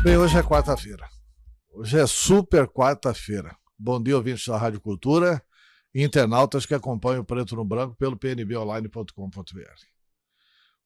Bem, hoje é quarta-feira. Hoje é super quarta-feira. Bom dia, ouvintes da Rádio Cultura e internautas que acompanham o Preto no Branco pelo pnbonline.com.br.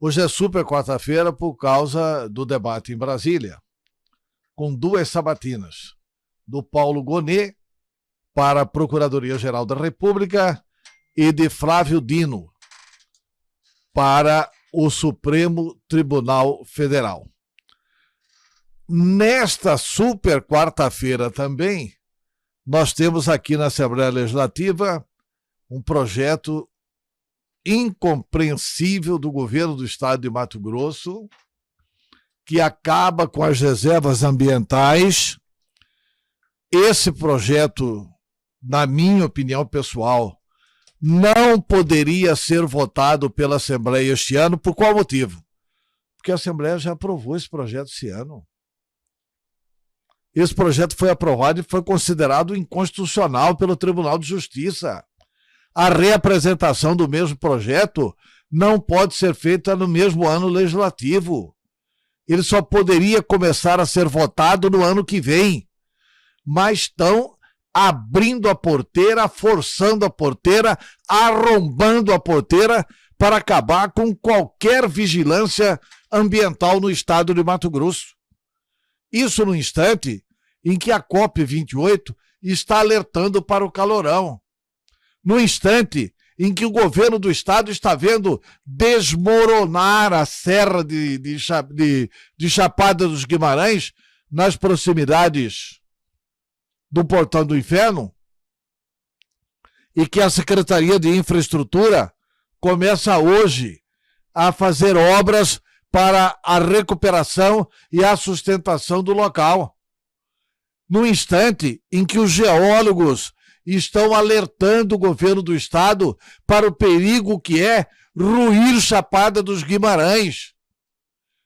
Hoje é super quarta-feira por causa do debate em Brasília, com duas sabatinas, do Paulo Gonet para a Procuradoria-Geral da República e de Flávio Dino para o Supremo Tribunal Federal. Nesta super quarta-feira também, nós temos aqui na Assembleia Legislativa um projeto incompreensível do governo do estado de Mato Grosso, que acaba com as reservas ambientais. Esse projeto, na minha opinião pessoal, não poderia ser votado pela Assembleia este ano. Por qual motivo? Porque a Assembleia já aprovou esse projeto esse ano. Esse projeto foi aprovado e foi considerado inconstitucional pelo Tribunal de Justiça. A reapresentação do mesmo projeto não pode ser feita no mesmo ano legislativo. Ele só poderia começar a ser votado no ano que vem. Mas estão abrindo a porteira, forçando a porteira, arrombando a porteira para acabar com qualquer vigilância ambiental no estado de Mato Grosso. Isso no instante em que a COP28 está alertando para o calorão. No instante em que o governo do estado está vendo desmoronar a serra de Chapada dos Guimarães nas proximidades do Portão do Inferno, e que a Secretaria de Infraestrutura começa hoje a fazer obras para a recuperação e a sustentação do local. No instante em que os geólogos estão alertando o governo do estado para o perigo que é ruir Chapada dos Guimarães.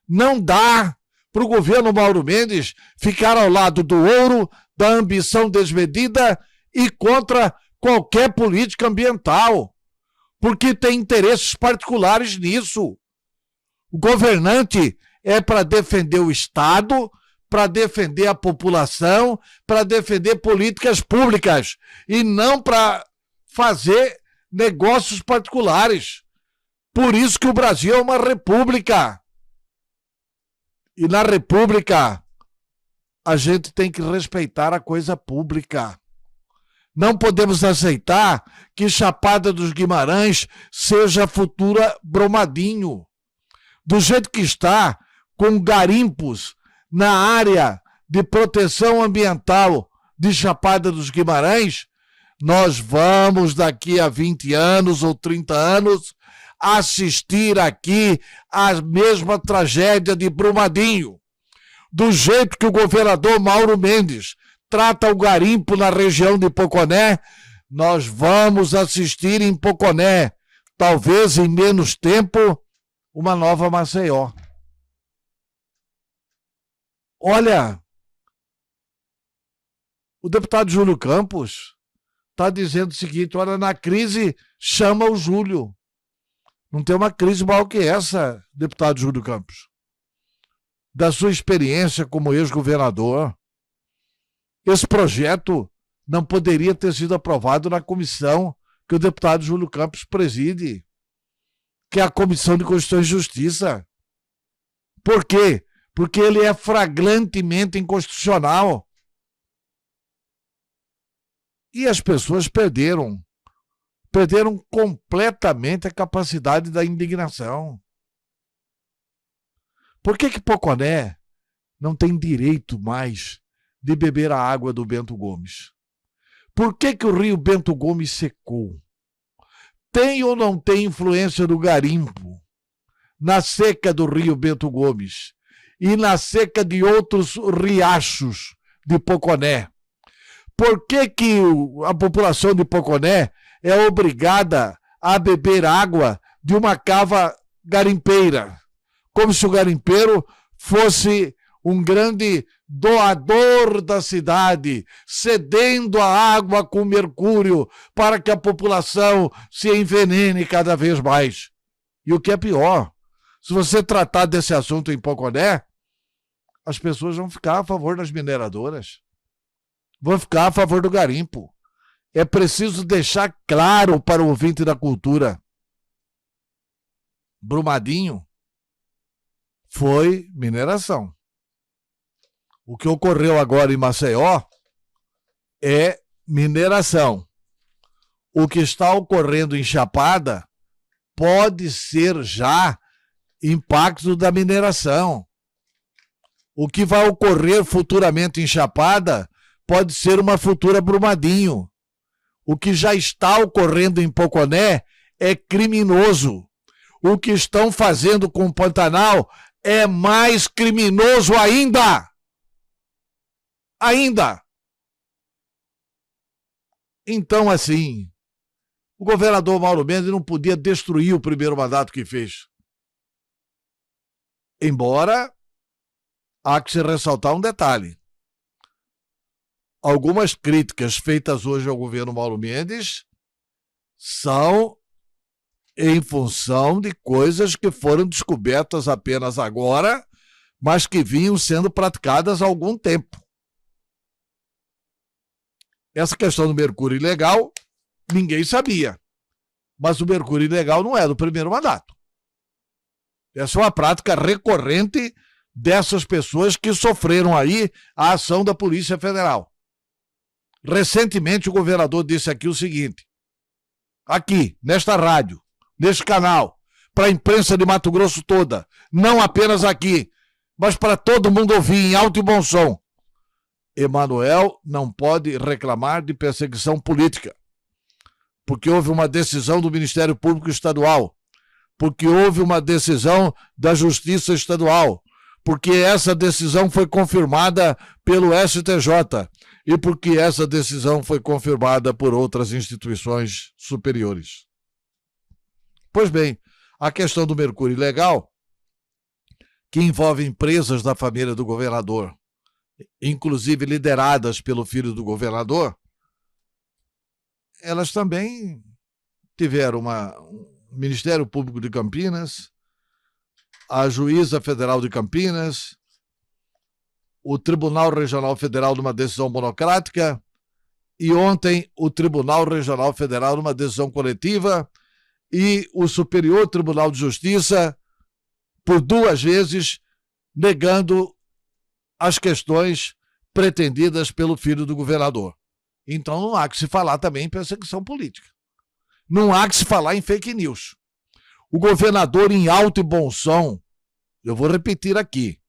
Não dá para o governo Mauro Mendes ficar ao lado do ouro, da ambição desmedida e contra qualquer política ambiental, porque tem interesses particulares nisso. O governante é para defender o Estado, para defender a população, para defender políticas públicas e não para fazer negócios particulares. Por isso que o Brasil é uma república. E na república a gente tem que respeitar a coisa pública. Não podemos aceitar que Chapada dos Guimarães seja a futura Brumadinho. Do jeito que está, com garimpos na área de proteção ambiental de Chapada dos Guimarães, nós vamos daqui a 20 anos ou 30 anos assistir aqui à mesma tragédia de Brumadinho. Do jeito que o governador Mauro Mendes trata o garimpo na região de Poconé, nós vamos assistir em Poconé, talvez em menos tempo, uma nova Maceió. Olha, o deputado Júlio Campos está dizendo o seguinte: olha, na crise chama o Júlio. Não tem uma crise maior que essa, deputado Júlio Campos. Da sua experiência como ex-governador, esse projeto não poderia ter sido aprovado na comissão que o deputado Júlio Campos preside, que é a Comissão de Constituição e Justiça. Por quê? Porque ele é flagrantemente inconstitucional. E as pessoas perderam completamente a capacidade da indignação. Por que Poconé não tem direito mais de beber a água do Bento Gomes? Por que o rio Bento Gomes secou? Tem ou não tem influência do garimpo na seca do rio Bento Gomes e na seca de outros riachos de Poconé? Por que a população de Poconé é obrigada a beber água de uma cava garimpeira? Como se o garimpeiro fosse um grande doador da cidade, cedendo a água com mercúrio para que a população se envenene cada vez mais. E o que é pior, se você tratar desse assunto em Poconé, as pessoas vão ficar a favor das mineradoras, vão ficar a favor do garimpo. É preciso deixar claro para o ouvinte da cultura: Brumadinho foi mineração. O que ocorreu agora em Maceió é mineração. O que está ocorrendo em Chapada pode ser já impacto da mineração. O que vai ocorrer futuramente em Chapada pode ser uma futura Brumadinho. O que já está ocorrendo em Poconé é criminoso. O que estão fazendo com o Pantanal é mais criminoso ainda. Ainda. Então, assim, o governador Mauro Mendes não podia destruir o primeiro mandato que fez. Embora há que se ressaltar um detalhe. Algumas críticas feitas hoje ao governo Mauro Mendes são em função de coisas que foram descobertas apenas agora, mas que vinham sendo praticadas há algum tempo. Essa questão do mercúrio ilegal, ninguém sabia. Mas o mercúrio ilegal não é do primeiro mandato. Essa é uma prática recorrente dessas pessoas que sofreram aí a ação da Polícia Federal. Recentemente o governador disse aqui o seguinte, aqui, nesta rádio, neste canal, para a imprensa de Mato Grosso toda, não apenas aqui, mas para todo mundo ouvir em alto e bom som: Emanuel não pode reclamar de perseguição política, porque houve uma decisão do Ministério Público Estadual, porque houve uma decisão da Justiça Estadual, porque essa decisão foi confirmada pelo STJ e porque essa decisão foi confirmada por outras instituições superiores. Pois bem, a questão do mercúrio ilegal, que envolve empresas da família do governador, inclusive lideradas pelo filho do governador, elas também tiveram o Ministério Público de Campinas, a Juíza Federal de Campinas, o Tribunal Regional Federal numa decisão monocrática e ontem o Tribunal Regional Federal numa decisão coletiva e o Superior Tribunal de Justiça por 2 vezes negando as questões pretendidas pelo filho do governador. Então não há que se falar também em perseguição política. Não há que se falar em fake news. O governador, em alto e bom som, eu vou repetir aqui,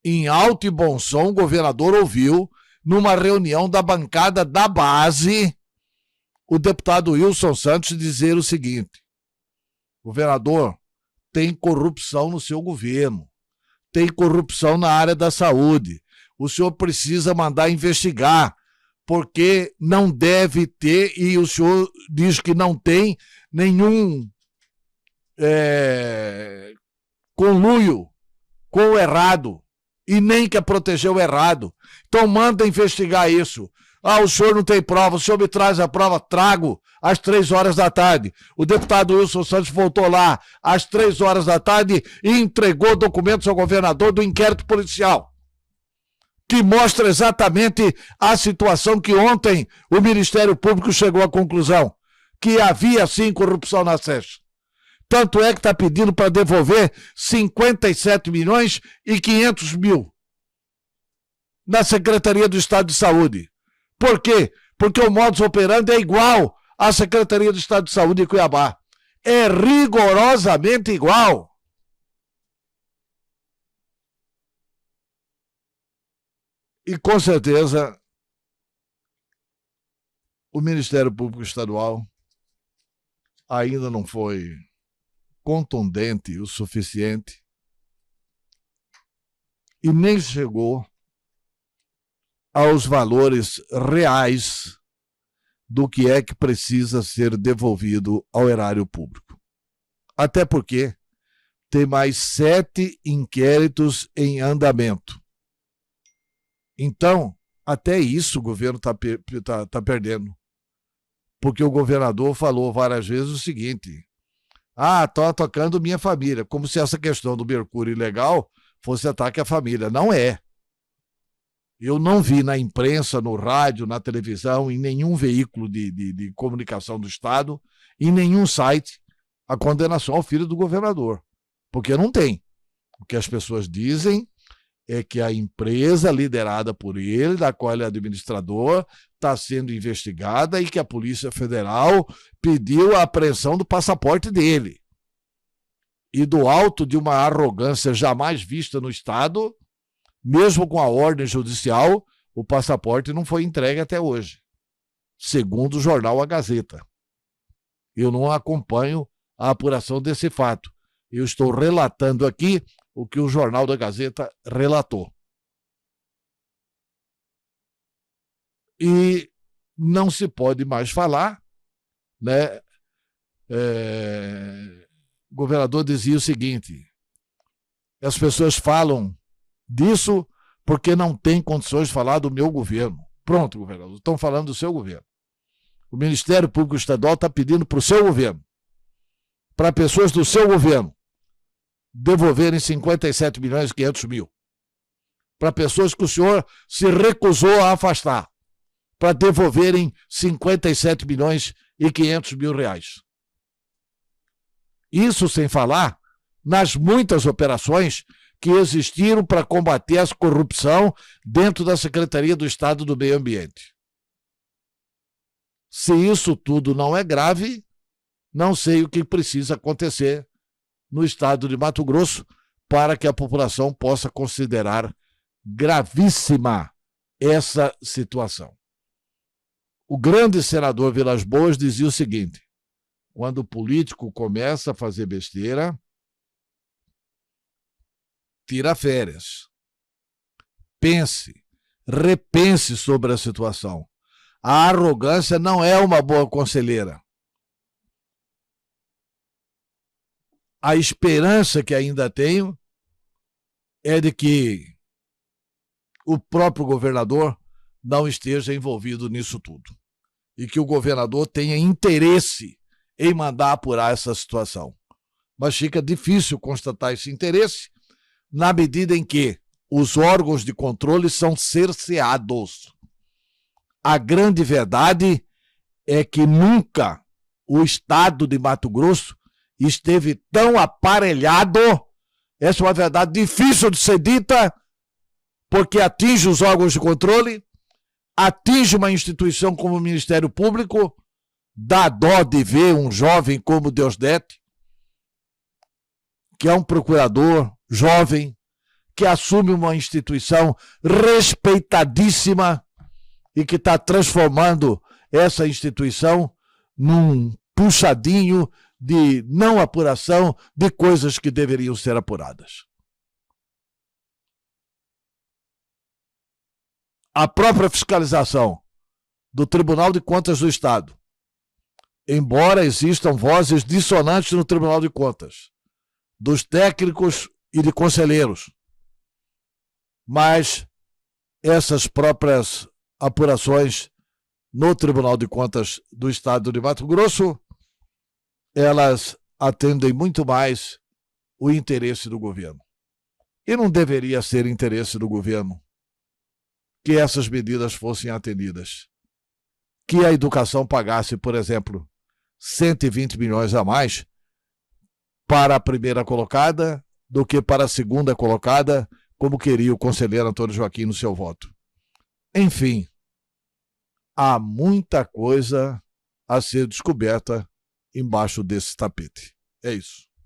em alto e bom som, o governador ouviu, numa reunião da bancada da base, o deputado Wilson Santos dizer o seguinte: governador, tem corrupção no seu governo, tem corrupção na área da saúde, o senhor precisa mandar investigar, porque não deve ter, e o senhor diz que não tem nenhum conluio com o errado, e nem quer proteger o errado. Então manda investigar isso. Ah, o senhor não tem prova, o senhor me traz a prova, trago às 3h da tarde. O deputado Wilson Santos voltou lá às 3h da tarde e entregou documentos ao governador do inquérito policial, que mostra exatamente a situação que ontem o Ministério Público chegou à conclusão, que havia sim corrupção na SES. Tanto é que está pedindo para devolver 57 milhões e 500 mil na Secretaria do Estado de Saúde. Por quê? Porque o modus operandi é igual à Secretaria do Estado de Saúde em Cuiabá. É rigorosamente igual. E com certeza o Ministério Público Estadual ainda não foi contundente o suficiente e nem chegou aos valores reais do que é que precisa ser devolvido ao erário público. Até porque tem mais 7 inquéritos em andamento. Então, até isso o governo tá perdendo. Porque o governador falou várias vezes o seguinte: tô atacando minha família, como se essa questão do mercúrio ilegal fosse ataque à família. Não é. Eu não vi na imprensa, no rádio, na televisão, em nenhum veículo de comunicação do Estado, em nenhum site, a condenação ao filho do governador. Porque não tem. O que as pessoas dizem é que a empresa liderada por ele, da qual ele é administrador, está sendo investigada e que a Polícia Federal pediu a apreensão do passaporte dele. E do alto de uma arrogância jamais vista no Estado, mesmo com a ordem judicial, o passaporte não foi entregue até hoje, segundo o jornal A Gazeta. Eu não acompanho a apuração desse fato. Eu estou relatando aqui o que o jornal da Gazeta relatou. E não se pode mais falar, né? O governador dizia o seguinte: as pessoas falam disso porque não têm condições de falar do meu governo. Pronto, governador, estão falando do seu governo. O Ministério Público Estadual está pedindo para o seu governo, para pessoas do seu governo, devolverem 57 milhões e 500 mil. Para pessoas que o senhor se recusou a afastar, para devolverem 57 milhões e 500 mil reais. Isso sem falar nas muitas operações que existiram para combater a corrupção dentro da Secretaria do Estado do Meio Ambiente. Se isso tudo não é grave, não sei o que precisa acontecer no estado de Mato Grosso para que a população possa considerar gravíssima essa situação. O grande senador Vilas Boas dizia o seguinte: quando o político começa a fazer besteira, tira férias. Pense, repense sobre a situação. A arrogância não é uma boa conselheira. A esperança que ainda tenho é de que o próprio governador não esteja envolvido nisso tudo. E que o governador tenha interesse em mandar apurar essa situação. Mas fica difícil constatar esse interesse na medida em que os órgãos de controle são cerceados. A grande verdade é que nunca o estado de Mato Grosso esteve tão aparelhado. Essa é uma verdade difícil de ser dita, porque atinge os órgãos de controle, atinge uma instituição como o Ministério Público. Dá dó de ver um jovem como Deusdedit, que é um procurador jovem, que assume uma instituição respeitadíssima e que está transformando essa instituição num puxadinho de não apuração de coisas que deveriam ser apuradas. A própria fiscalização do Tribunal de Contas do Estado, embora existam vozes dissonantes no Tribunal de Contas, dos técnicos e de conselheiros, mas essas próprias apurações no Tribunal de Contas do Estado de Mato Grosso, elas atendem muito mais o interesse do governo. E não deveria ser interesse do governo que essas medidas fossem atendidas. Que a educação pagasse, por exemplo, 120 milhões a mais para a primeira colocada do que para a segunda colocada, como queria o conselheiro Antônio Joaquim no seu voto. Enfim, há muita coisa a ser descoberta embaixo desse tapete. É isso.